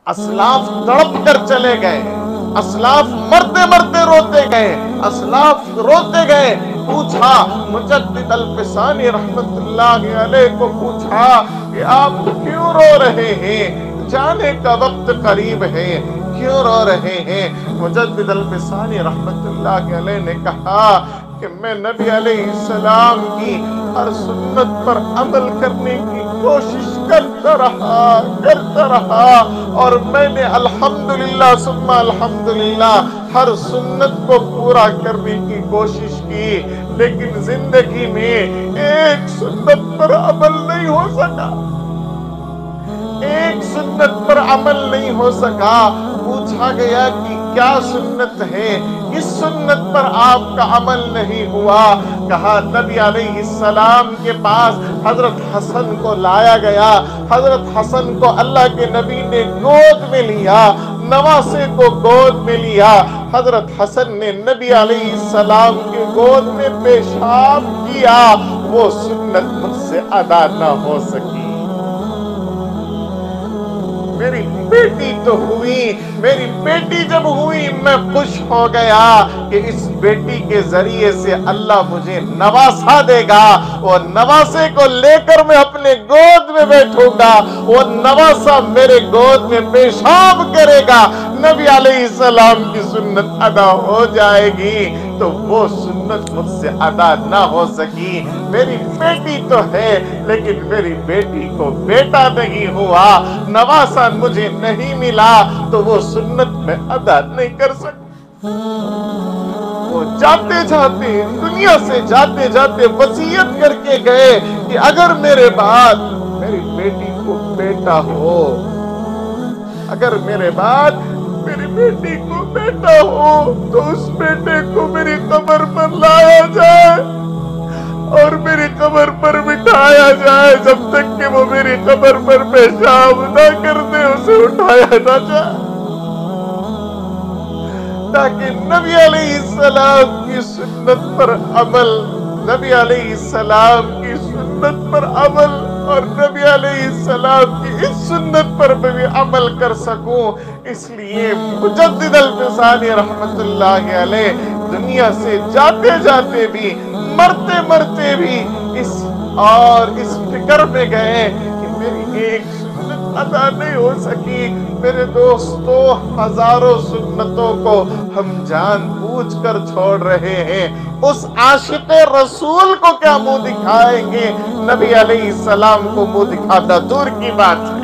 اسلاف تڑپ کر چلے گئے، اسلاف مرتے مرتے روتے گئے، اسلاف روتے گئے۔ پوچھا مجدد الفسانی رحمت اللہ علیہ کو پوچھا کہ آپ کیوں رو رہے ہیں؟ جانے کا وقت قریب ہے، کیوں رو رہے ہیں؟ مجدد الفسانی رحمت اللہ علیہ نے کہا کہ میں نبی علیہ السلام کی ہر سنت پر عمل کرنے کی کوشش کرتا رہا اور میں نے الحمدللہ ثم الحمدللہ ہر سنت کو پورا کرنے کی کوشش کی، لیکن زندگی میں ایک سنت پر عمل نہیں ہو سکا، ایک سنت پر عمل نہیں ہو سکا۔ پوچھا گیا کہ کیا سنت ہے؟ اس سنت پر آپ کا عمل نہیں ہوا۔ کہا نبی علیہ السلام کے پاس حضرت حسن کو لایا گیا، حضرت حسن کو اللہ کے نبی نے گود میں لیا، نواسے کو گود میں لیا۔ حضرت حسن نے نبی علیہ السلام کے گود میں پیشاب کیا، وہ سنت مجھ سے ادا نہ ہو سکی۔ میری بیٹی تو ہوئی، میری بیٹی جب ہوئی میں خوش ہو گیا کہ اس بیٹی کے ذریعے سے اللہ مجھے نواسا دے گا، اور نواسے کو لے کر میں اپنے گود میں بیٹھوں گا، وہ نواسا میرے گود میں پیشاب کرے گا، نبی علیہ السلام کی سنت ادا ہو جائے گی۔ تو وہ سنت مجھ سے ادا نہ ہو سکی۔ میری بیٹی تو ہے لیکن میری بیٹی کو بیٹا نہیں ہوا، نواسا مجھے نہیں ملا، تو وہ سنت میں ادا نہیں کر سکتا۔ وہ جاتے جاتے دنیا سے جاتے جاتے وصیت کر کے گئے کہ اگر میرے بعد میری بیٹی کو بیٹا ہو، اگر میرے بعد میری بیٹی کو بیٹا ہو تو اس بیٹے کو میری قبر پر لایا جائے اور میری قبر پر بٹھایا جائے، جب تک کہ وہ میری قبر پر پیشاب نہ کر دے اسے اٹھایا نہ جائے، تاکہ نبی علیہ السلام کی سنت پر عمل، نبی علیہ السلام کی سنت پر عمل اور نبی علیہ السلام کی اس سنت پر بھی عمل کر سکوں۔ اس لیے مجدد الفسانی رحمت اللہ علیہ دنیا سے جاتے جاتے بھی، مرتے مرتے بھی اس فکر میں گئے کہ میری ایک سنت ادا نہیں ہو سکی۔ میرے دوستو، ہزاروں سنتوں کو ہم جان بوجھ کر چھوڑ رہے ہیں، اس عاشق رسول کو کیا منہ دکھائیں گے؟ نبی علیہ السلام کو منہ دکھانا دور کی بات ہے۔